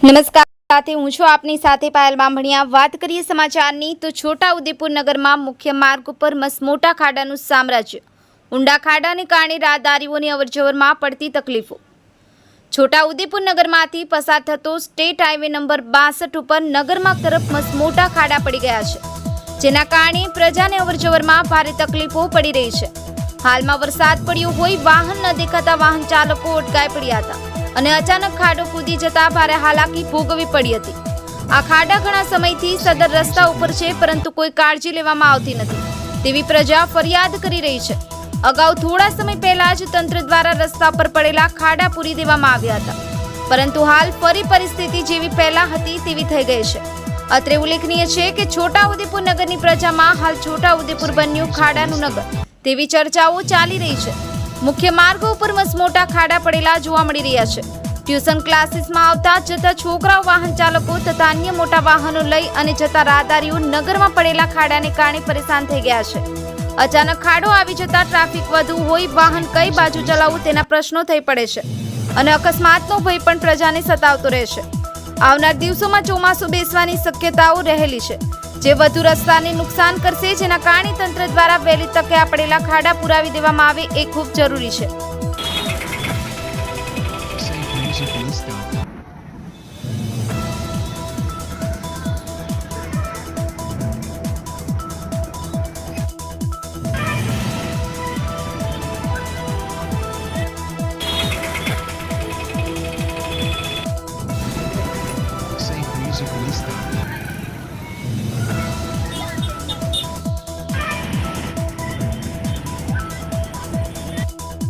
નમસ્કાર, સાથે હું છું આપની સાથે પાયલ બામણિયા। વાત કરીએ સમાચારની તો છોટા ઉદેપુર નગરમાં મુખ્ય માર્ગ ઉપર મસમોટા ખાડાનું સામ્રાજ્ય। ઊંડા ખાડાને કારણે રાહદારીઓની અવરજવરમાં પડતી તકલીફો। છોટા ઉદેપુર નગરમાંથી પસાર થતો સ્ટેટ હાઈવે નંબર 62 ઉપર નગરમાં તરફ મસમોટા ખાડા પડી ગયા છે, જેના કારણે પ્રજાને અવરજવરમાં ભારે તકલીફો પડી રહી છે। હાલમાં વરસાદ પડ્યો હોય વાહન ન દેખાતા વાહન ચાલકો અટકાઈ પડ્યા હતા અને અચાનક ખાડો કૂદી જતા ભારે હાલાકી ભોગવવી પડી હતી। આ ખાડા ઘણા સમયથી સદર રસ્તા ઉપર છે, પરંતુ કોઈ કાળજી લેવામાં આવતી નથી તેવી પ્રજા ફરિયાદ કરી રહી છે। અગાઉ થોડા સમય પહેલા જ તંત્ર દ્વારા રસ્તા પર પડેલા ખાડા પૂરી દેવામાં આવ્યા હતા, પરંતુ હાલ ફરી પરિસ્થિતિ જેવી પહેલા હતી તેવી થઈ ગઈ છે। અત્રે ઉલ્લેખનીય છે કે છોટા ઉદેપુર નગરની પ્રજામાં હાલ છોટા ઉદેપુર બન્યું ખાડાનું નગર તેવી ચર્ચાઓ ચાલી રહી છે। મુખ્ય માર્ગો ઉપર મસમોટા ખાડા પડેલા જોવા મળી રહ્યા છે। ટ્યુશન ક્લાસીસમાં આવતા જતા છોકરાઓ, વાહન ચાલકો તથા અન્ય મોટા વાહનો લઈ અને જતા રાહદારીઓ નગરમાં પડેલા ખાડાને કારણે પરેશાન થઈ ગયા છે। અચાનક ખાડો આવી જતા ટ્રાફિક વધુ હોય, વાહન કઈ બાજુ ચલાવવું તેના પ્રશ્નો થઈ પડે છે અને અકસ્માતનો ભય પણ પ્રજાને સતાવતો રહેશે। આવનાર દિવસોમાં ચોમાસું બેસવાની શક્યતાઓ રહેલી છે, જે વધુ રસ્તાને નુકસાન કરશે, જેના કારણે તંત્ર દ્વારા વહેલી તકે આ પડેલા ખાડા પુરાવી દેવામાં આવે એ ખૂબ જરૂરી છે।